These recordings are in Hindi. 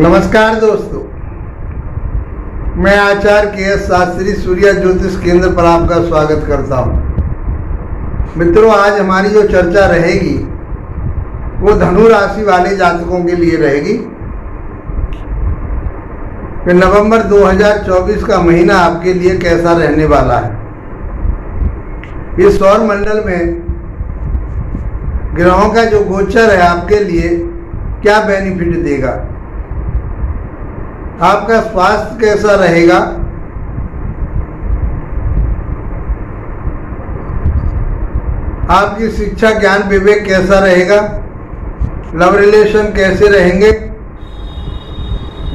नमस्कार दोस्तों, मैं आचार्य के शास्त्री सूर्य ज्योतिष केंद्र पर आपका स्वागत करता हूं। मित्रों, आज हमारी जो चर्चा रहेगी वो धनु राशि वाले जातकों के लिए रहेगी कि नवंबर 2024 का महीना आपके लिए कैसा रहने वाला है। इस सौर मंडल में ग्रहों का जो गोचर है आपके लिए क्या बेनिफिट देगा, आपका स्वास्थ्य कैसा रहेगा, आपकी शिक्षा ज्ञान विवेक कैसा रहेगा, लव रिलेशन कैसे रहेंगे,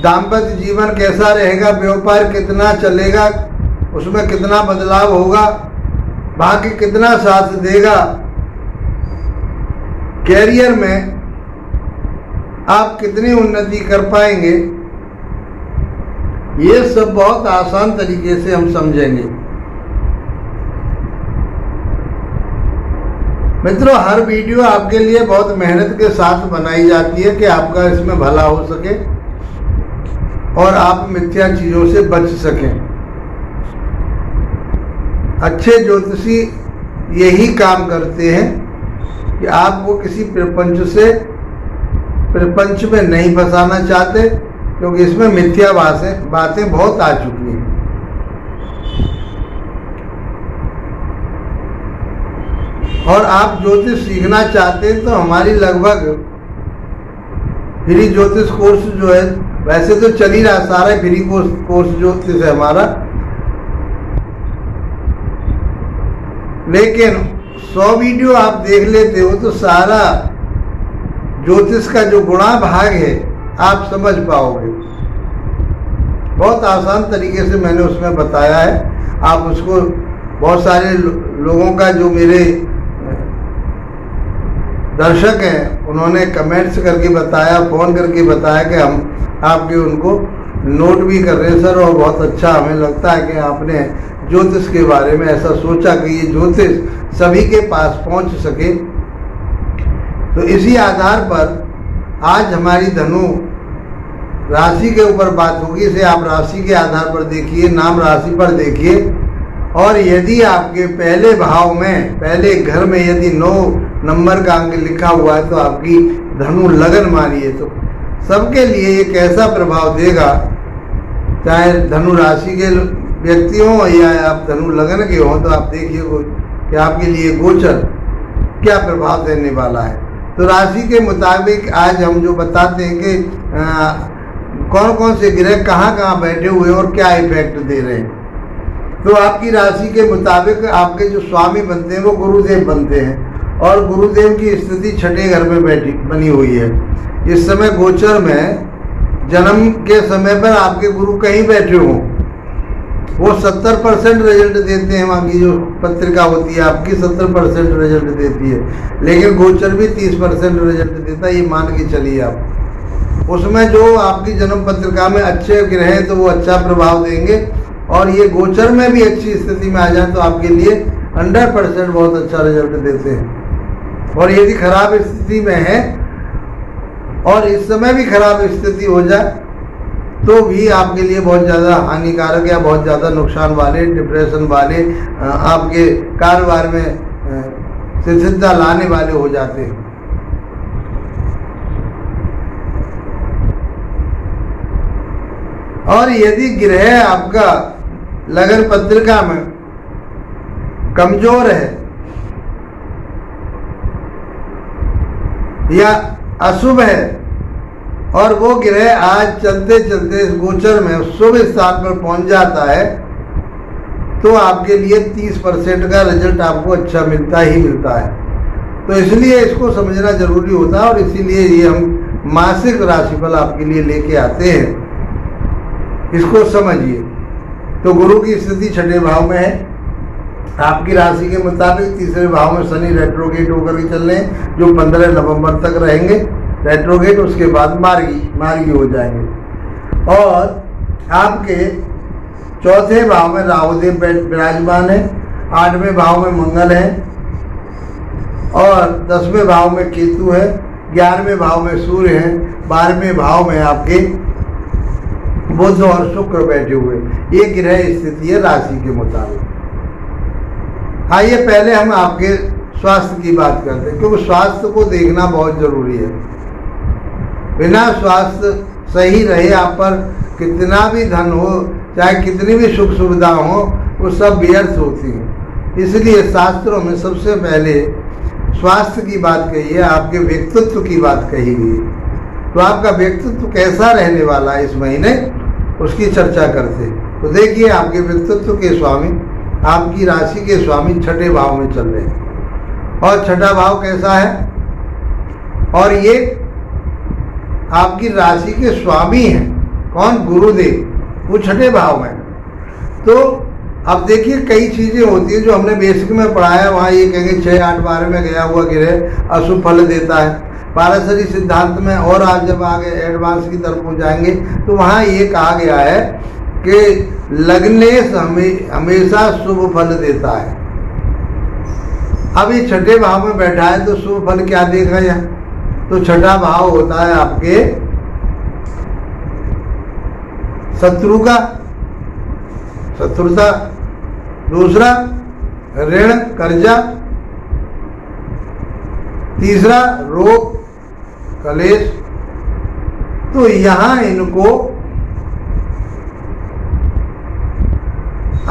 दाम्पत्य जीवन कैसा रहेगा, व्यापार कितना चलेगा, उसमें कितना बदलाव होगा, भाग्य कितना साथ देगा, कैरियर में आप कितनी उन्नति कर पाएंगे, ये सब बहुत आसान तरीके से हम समझेंगे। मित्रों, हर वीडियो आपके लिए बहुत मेहनत के साथ बनाई जाती है कि आपका इसमें भला हो सके और आप मिथ्या चीजों से बच सकें। अच्छे ज्योतिषी यही काम करते हैं कि आपको किसी प्रपंच में नहीं फंसाना चाहते, क्योंकि इसमें मिथ्या बातें बहुत आ चुकी हैं। और आप ज्योतिष सीखना चाहते हैं तो हमारी लगभग फ्री ज्योतिष कोर्स जो है, वैसे तो चल ही रहा सारा फ्री कोर्स ज्योतिष है हमारा, लेकिन 100 वीडियो आप देख लेते हो तो सारा ज्योतिष का जो गुणा भाग है आप समझ पाओगे। बहुत आसान तरीके से मैंने उसमें बताया है। आप उसको बहुत सारे लोगों का जो मेरे दर्शक हैं उन्होंने कमेंट्स करके बताया, फ़ोन करके बताया कि हम आपके उनको नोट भी कर रहे हैं सर, और बहुत अच्छा हमें लगता है कि आपने ज्योतिष के बारे में ऐसा सोचा कि ये ज्योतिष सभी के पास पहुंच सके। तो इसी आधार पर आज हमारी धनु राशि के ऊपर बात होगी। इसे आप राशि के आधार पर देखिए, नाम राशि पर देखिए, और यदि आपके पहले भाव में, पहले घर में यदि 9 नंबर का अंक लिखा हुआ है तो आपकी धनु लगन मानिए तो सबके लिए ये कैसा प्रभाव देगा, चाहे धनु राशि के व्यक्ति हों या आप धनु लगन के हों, तो आप देखिए कि आपके लिए गोचर क्या प्रभाव देने वाला है। तो राशि के मुताबिक आज हम जो बताते हैं कि कौन कौन से ग्रह कहाँ कहाँ बैठे हुए और क्या इफेक्ट दे रहे हैं। तो आपकी राशि के मुताबिक आपके जो स्वामी बनते हैं वो गुरुदेव बनते हैं, और गुरुदेव की स्थिति छठे घर में बनी हुई है। इस समय गोचर में जन्म के समय पर आपके गुरु कहीं बैठे हों, वो 70% रिजल्ट देते हैं। वहाँ की जो पत्रिका होती है आपकी 70% रिजल्ट देती है, लेकिन गोचर भी 30% रिजल्ट देता है, ये मान के चलिए आप। उसमें जो आपकी जन्म पत्रिका में अच्छे ग्रह हैं तो वो अच्छा प्रभाव देंगे, और ये गोचर में भी अच्छी स्थिति में आ जाए तो आपके लिए 100% बहुत अच्छा रिजल्ट देते हैं। और यदि खराब स्थिति में है और इस समय भी खराब स्थिति हो जाए तो भी आपके लिए बहुत ज़्यादा हानिकारक या बहुत ज़्यादा नुकसान वाले, डिप्रेशन वाले, आपके कारोबार में शिथिलता लाने वाले हो जाते हैं। और यदि ग्रह आपका लगन पत्रिका में कमजोर है या अशुभ है, और वो ग्रह आज चलते चलते इस गोचर में शुभ स्थान पर पहुंच जाता है, तो आपके लिए 30% का रिजल्ट आपको अच्छा मिलता ही मिलता है। तो इसलिए इसको समझना जरूरी होता है, और इसीलिए ये हम मासिक राशिफल आपके लिए लेके आते हैं। इसको समझिए। तो गुरु की स्थिति छठे भाव में है, आपकी राशि के मुताबिक तीसरे भाव में शनि रेट्रोगेट होकर के चल रहे हैं, जो 15 नवंबर तक रहेंगे रेट्रोगेट, उसके बाद मार्गी हो जाएंगे। और आपके चौथे भाव में राहुदेव विराजमान है, 8वें भाव में मंगल है, और 10वें भाव में केतु है, 11वें भाव में सूर्य है, 12वें भाव में आपके बुध और शुक्र बैठे हुए, ये ग्रह स्थिति है राशि के मुताबिक। आइए पहले हम आपके स्वास्थ्य की बात करते हैं, क्योंकि स्वास्थ्य को देखना बहुत जरूरी है। बिना स्वास्थ्य सही रहे आप पर कितना भी धन हो, चाहे कितनी भी सुख सुविधा हो, वो सब व्यर्थ होती हैं। इसलिए शास्त्रों में सबसे पहले स्वास्थ्य की बात कही है, आपके व्यक्तित्व की बात कही गई है। तो आपका व्यक्तित्व कैसा रहने वाला है इस महीने, उसकी चर्चा करते हैं। तो देखिए, आपके व्यक्तित्व के स्वामी, आपकी राशि के स्वामी छठे भाव में चल रहे हैं। और छठा भाव कैसा है, और ये आपकी राशि के स्वामी हैं। कौन? गुरुदेव, वो छठे भाव में। तो अब देखिए, कई चीजें होती हैं जो हमने बेसिक में पढ़ा है, वहाँ ये कहेंगे 6, 8, 12 में गया हुआ ग्रह अशुभ फल देता है। पारसरी सिद्धांत में और आप जब आगे एडवांस की तरफ पहुँचाएंगे तो वहाँ ये कहा गया है कि लग्नेश हमेशा शुभ फल देता है। अब ये छठे भाव में बैठा है तो शुभ फल क्या देखा जाए, तो छठा भाव होता है आपके शत्रु का, शत्रुता, दूसरा ऋण कर्जा, तीसरा रोग कलेश। तो यहां इनको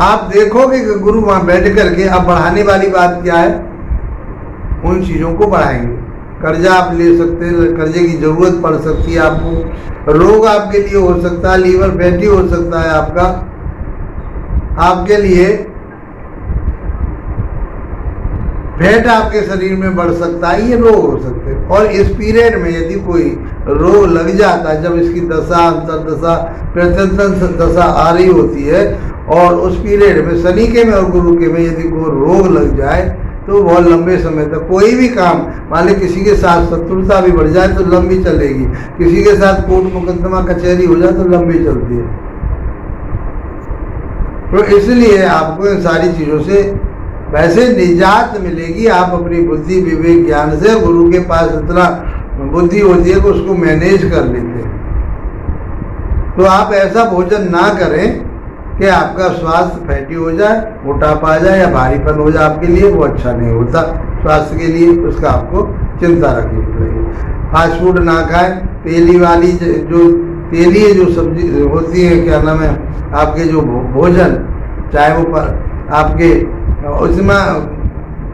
आप देखोगे कि गुरु वहां बैठ करके अब बढ़ाने वाली बात क्या है, उन चीजों को बढ़ाएंगे। कर्जा आप ले सकते हैं, कर्जे की जरूरत पड़ सकती है आपको। रोग आपके लिए हो सकता है, लीवर फैटी हो सकता है आपका, आपके लिए फैट आपके शरीर में बढ़ सकता है, ये रोग हो सकते हैं। और इस पीरियड में यदि कोई रोग लग जाता है, जब इसकी दशा, अंतर्दशा, प्रत्यंतर दशा आ रही होती है, और उस पीरियड में शनि के में और गुरु के में यदि कोई रोग लग जाए तो बहुत लंबे समय तक कोई भी काम, मान ली किसी के साथ शत्रुता भी बढ़ जाए तो लंबी चलेगी, किसी के साथ कोर्ट मुकदमा कचहरी हो जाए तो लंबी चलती है। तो इसलिए आपको इन सारी चीज़ों से वैसे निजात मिलेगी, आप अपनी बुद्धि विवेक ज्ञान से, गुरु के पास इतना बुद्धि होती है कि उसको मैनेज कर लेते हैं। तो आप ऐसा भोजन ना करें कि आपका स्वास्थ्य फैटी हो जाए, मोटापा आ जाए या भारीपन हो जाए, आपके लिए वो अच्छा नहीं होता। स्वास्थ्य के लिए उसका आपको चिंता रखनी पड़ेगी। फास्ट फूड ना खाएं, तेली वाली जो तेली जो सब्जी होती है, क्या नाम है, आपके जो भोजन, चाहे वो पर आपके उसमें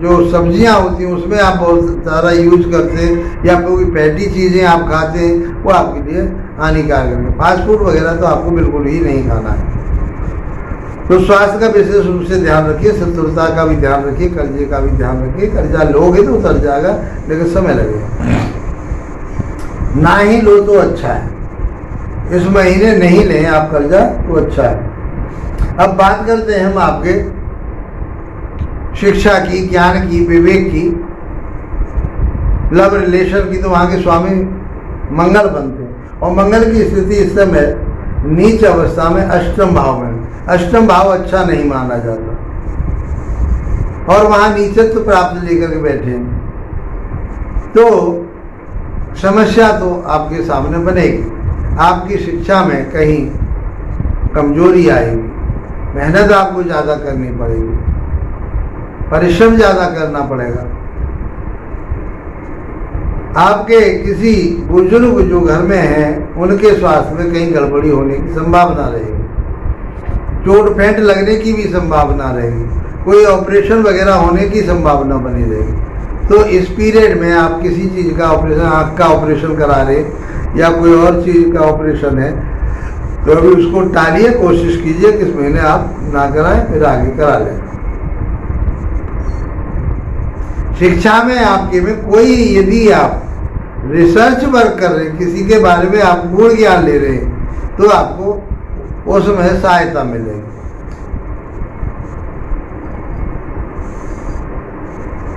जो सब्जियां होती हैं उसमें आप बहुत सारा यूज करते हैं, या कोई फैटी चीज़ें आप खाते हैं, वो आपके लिए हानिकारक है। फास्ट फूड वगैरह तो आपको बिल्कुल ही नहीं खाना है। तो स्वास्थ्य का विशेष रूप से ध्यान रखिए, शत्रुता का भी ध्यान रखिए, कर्जे का भी ध्यान रखिए। कर्जा लोगे तो उतर जाएगा, लेकिन समय लगेगा। ना ही लो तो अच्छा है, इस महीने नहीं लें आप कर्जा तो अच्छा है। अब बात करते हैं हम आपके शिक्षा की, ज्ञान की, विवेक की, लव रिलेशन की। तो वहाँ के स्वामी मंगल बनते हैं, और मंगल की स्थिति इस समय नीच अवस्था में अष्टम भाव में। अष्टम भाव अच्छा नहीं माना जाता, और वहाँ नीचत्व प्राप्त लेकर के बैठे हैं, तो समस्या तो आपके सामने बनेगी। आपकी शिक्षा में कहीं कमजोरी आएगी, मेहनत आपको ज़्यादा करनी पड़ेगी, परिश्रम ज़्यादा करना पड़ेगा। आपके किसी बुजुर्ग जो घर में हैं उनके स्वास्थ्य में कहीं गड़बड़ी होने की संभावना रहेगी, चोट फेंट लगने की भी संभावना रहेगी, कोई ऑपरेशन वगैरह होने की संभावना बनी रहेगी। तो इस पीरियड में आप किसी चीज़ का ऑपरेशन, आँख का ऑपरेशन करा रहे या कोई और चीज़ का ऑपरेशन है, तो अभी उसको टालिए, कोशिश कीजिए कि इस महीने आप ना कराएं, फिर आगे करा लें। शिक्षा में आपके में कोई, यदि आप रिसर्च वर्क कर रहे हैं, किसी के बारे में आप मूल ज्ञान ले रहे हैं, तो आपको उसमें सहायता मिलेगी।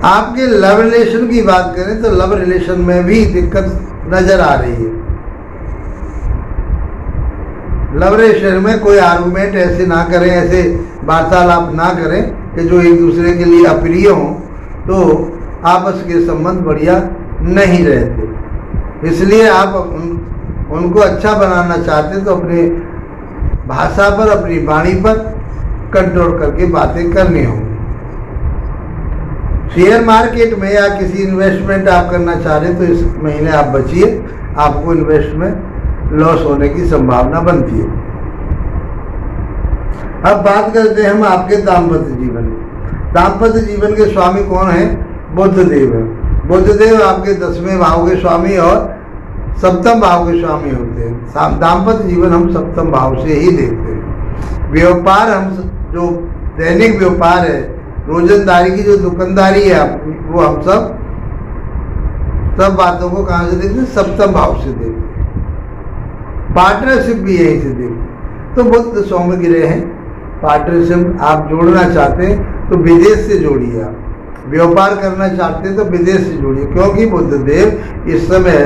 आपके लव रिलेशन की बात करें तो लव रिलेशन में भी दिक्कत नजर आ रही है। लव रिलेशन में कोई आर्गुमेंट ऐसे ना करें, ऐसे वार्तालाप ना करें कि जो एक दूसरे के लिए अप्रिय हों, तो आपस के संबंध बढ़िया नहीं रहते। इसलिए आप उनको अच्छा बनाना चाहते तो अपने भाषा पर, अपनी वाणी पर कंट्रोल करके बातें करनी होंगी। शेयर मार्केट में या किसी इन्वेस्टमेंट आप करना चाह रहे तो इस महीने आप बचिए, आपको इन्वेस्टमेंट लॉस होने की संभावना बनती है। अब बात करते हैं हम आपके दाम्पत्य जीवन में। दाम्पत्य जीवन के स्वामी कौन है? बुधदेव है। बुधदेव आपके 10वें भाव के स्वामी और 7वें भाव के स्वामी होते हैं। दाम्पत्य जीवन हम 7वें भाव से ही देखते हैं। व्यापार, हम जो दैनिक व्यापार है, रोजंदारी की जो दुकानदारी है आपकी, वो हम सब बातों को कहाँ से देखते हैं? 7वें भाव से देखते हैं। पार्टनरशिप भी यहीं से देखते हैं। तो बुध सौम्य गिरह हैं। पार्टनरशिप आप जोड़ना चाहते हैं तो विदेश से जोड़िए। आप व्यापार करना चाहते हैं तो विदेश से जोड़िए, क्योंकि बुधदेव इस समय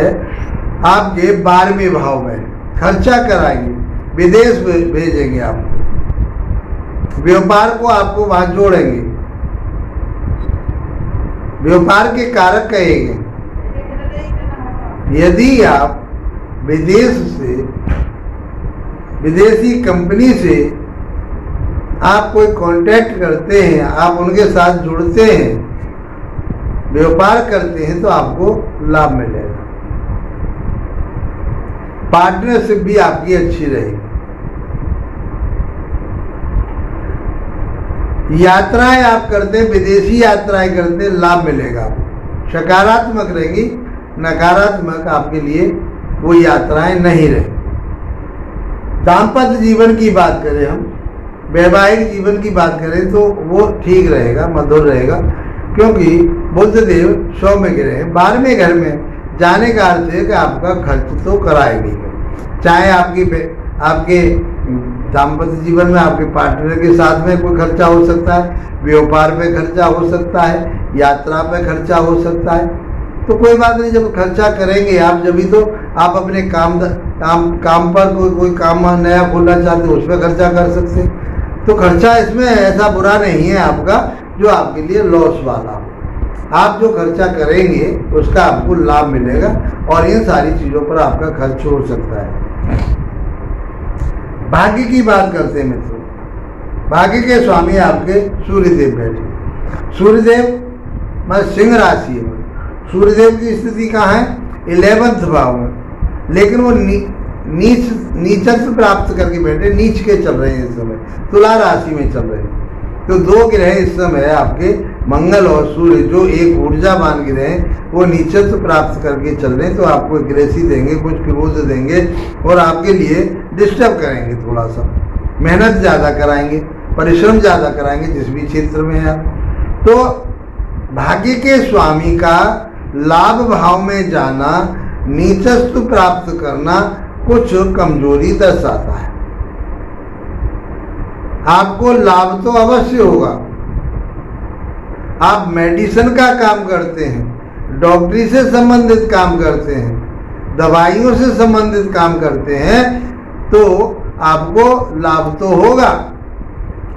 आपके 12वें भाव में खर्चा कराएंगे, विदेश भेजेंगे आपको, व्यापार को आपको वहां जोड़ेंगे, व्यापार के कारक कहेंगे। यदि आप विदेश से, विदेशी कंपनी से आप कोई कांटेक्ट करते हैं, आप उनके साथ जुड़ते हैं, व्यापार करते हैं, तो आपको लाभ मिलेगा। पार्टनरशिप भी आपकी अच्छी रहेगी। यात्राएं आप करते हैं, विदेशी यात्राएं करते हैं, लाभ मिलेगा आपको। सकारात्मक रहेगी, नकारात्मक आपके लिए वो यात्राएं नहीं रहेगी। दाम्पत्य जीवन की बात करें हम, वैवाहिक जीवन की बात करें तो वो ठीक रहेगा, मधुर रहेगा, क्योंकि बुधदेव सौम्य गिरह हैं। 12वें घर में जाने का अर्थ है कि आपका खर्च तो कराएंगे, चाहे आपके दाम्पत्य जीवन में आपके पार्टनर के साथ में कोई खर्चा हो सकता है, व्यापार पे खर्चा हो सकता है, यात्रा पे खर्चा हो सकता है। तो कोई बात नहीं, जब खर्चा करेंगे आप, जब भी तो आप अपने काम पर कोई काम नया खोलना चाहते हो, उस पर खर्चा कर सकते हैं। तो खर्चा इसमें ऐसा बुरा नहीं है आपका जो आपके लिए लॉस वाला हो। आप जो खर्चा करेंगे उसका आपको लाभ मिलेगा और इन सारी चीज़ों पर आपका खर्च हो सकता है। भाग्य की बात करते हैं मित्रों। भाग्य के स्वामी आपके सूर्यदेव बैठे। सूर्यदेव मैं सिंह राशि में, सूर्यदेव की स्थिति कहाँ है? 11वें भाव में, लेकिन वो नीचत्व प्राप्त करके बैठे, नीच के चल रहे हैं इस समय, तुला राशि में चल रहे हैं। तो 2 ग्रह इस समय आपके मंगल और सूर्य, जो एक ऊर्जावान ग्रह हैं, वो नीचत्व प्राप्त करके चल रहे हैं। तो आपको एग्रेसी देंगे, कुछ क्रोध देंगे और आपके लिए डिस्टर्ब करेंगे, थोड़ा सा मेहनत ज़्यादा कराएंगे, परिश्रम ज़्यादा कराएंगे जिस भी क्षेत्र में है। तो भाग्य के स्वामी का लाभ भाव में जाना, नीचत्व प्राप्त करना कुछ कमजोरी दर्शाता है। आपको लाभ तो अवश्य होगा। आप मेडिसिन का काम करते हैं, डॉक्टरी से संबंधित काम करते हैं, दवाइयों से संबंधित काम करते हैं, तो आपको लाभ तो होगा,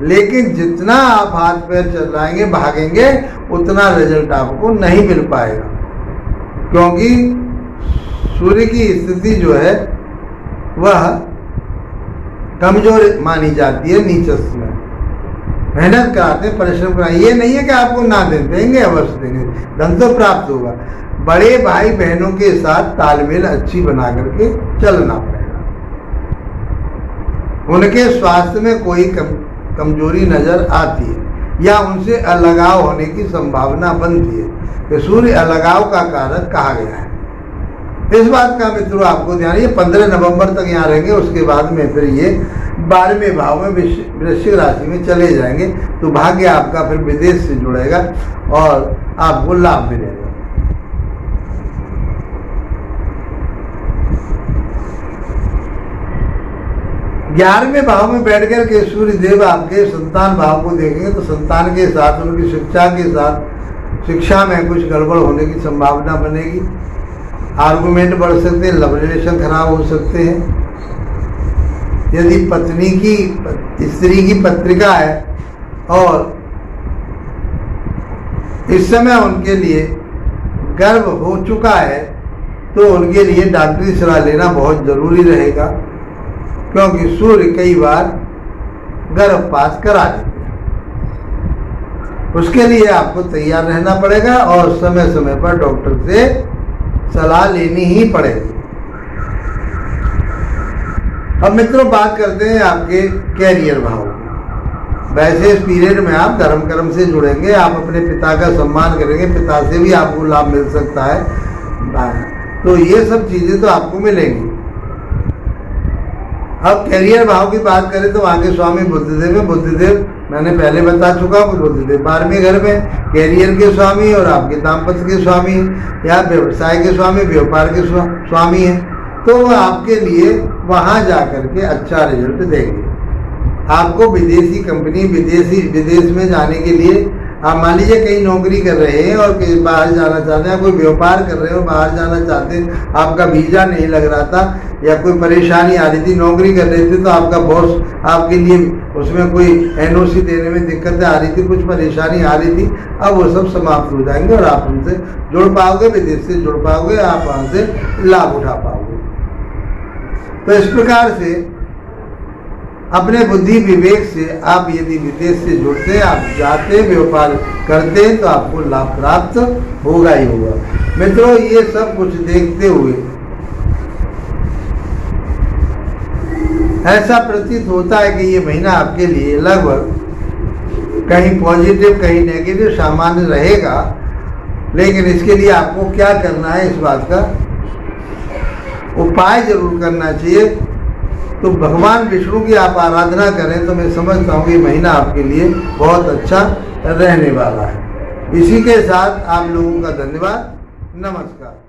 लेकिन जितना आप हाथ पैर चलाएंगे, भागेंगे, उतना रिजल्ट आपको नहीं मिल पाएगा, क्योंकि सूर्य की स्थिति जो है वह कमजोर मानी जाती है नीचस्व में। मेहनत कराते हैं, परिश्रम कराते, ये नहीं है कि आपको ना देंगे, अवश्य देंगे, धन तो प्राप्त होगा। बड़े भाई बहनों के साथ तालमेल अच्छी बना करके चलना पड़ेगा। उनके स्वास्थ्य में कोई कमजोरी नजर आती है या उनसे अलगाव होने की संभावना बनती है, कि सूर्य अलगाव का कारक कहा गया है। इस बात का मित्रों आपको ध्यान, ये 15 नवंबर तक यहाँ रहेंगे, उसके बाद में फिर ये 12वें भाव में वृश्चिक राशि में चले जाएंगे। तो भाग्य आपका फिर विदेश से जुड़ेगा और आपको लाभ मिलेगा। ग्यारहवें भाव में बैठकर के सूर्य देव आपके संतान भाव को देखेंगे, तो संतान के साथ, उनकी शिक्षा के साथ, शिक्षा में कुछ गड़बड़ होने की संभावना बनेगी। आर्गुमेंट बढ़ सकते हैं, लव रिलेशन खराब हो सकते हैं। यदि स्त्री की पत्रिका है और इस समय उनके लिए गर्भ हो चुका है, तो उनके लिए डॉक्टरी सलाह लेना बहुत जरूरी रहेगा। क्योंकि सूर्य कई बार गर्भपात करा देते हैं। उसके लिए आपको तैयार रहना पड़ेगा और समय समय पर डॉक्टर से सलाह लेनी ही पड़ेगी। अब मित्रों बात करते हैं आपके कैरियर भाव की। वैसे इस पीरियड में आप धर्म कर्म से जुड़ेंगे, आप अपने पिता का सम्मान करेंगे, पिता से भी आपको लाभ मिल सकता है, तो ये सब चीजें तो आपको मिलेंगी। अब कैरियर भाव की बात करें तो वहाँ के स्वामी बुद्धदेव है। बुद्धदेव मैंने पहले बता चुका हूँ, बुद्धदेव 12वें घर में कैरियर के स्वामी और आपके दाम्पत्य के स्वामी या व्यवसाय के स्वामी, व्यापार के स्वामी हैं। तो वह आपके लिए वहाँ जा कर के अच्छा रिजल्ट देंगे। आपको विदेशी कंपनी विदेश में जाने के लिए, आप मान लीजिए कहीं नौकरी कर रहे हैं और कहीं बाहर जाना चाहते हैं, कोई व्यापार कर रहे हो बाहर जाना चाहते हैं, आपका वीज़ा नहीं लग रहा था या कोई परेशानी आ रही थी, नौकरी कर रहे थे तो आपका बॉस आपके लिए उसमें कोई एनओसी देने में दिक्कतें आ रही थी, कुछ परेशानी आ रही थी, अब वो सब समाप्त हो जाएंगे और आप उनसे जुड़ पाओगे, विदेश से जुड़ पाओगे, आप वहाँ से लाभ उठा पाओगे। तो इस प्रकार से अपने बुद्धि विवेक से आप यदि विदेश से जुड़ते हैं, आप जाते व्यापार करते हैं तो आपको लाभ प्राप्त होगा ही होगा। मित्रों ये सब कुछ देखते हुए ऐसा प्रतीत होता है कि ये महीना आपके लिए लगभग कहीं पॉजिटिव कहीं नेगेटिव सामान्य रहेगा, लेकिन इसके लिए आपको क्या करना है, इस बात का उपाय जरूर करना चाहिए। तो भगवान विष्णु की आप आराधना करें तो मैं समझता हूँ कि महीना आपके लिए बहुत अच्छा रहने वाला है। इसी के साथ आप लोगों का धन्यवाद, नमस्कार।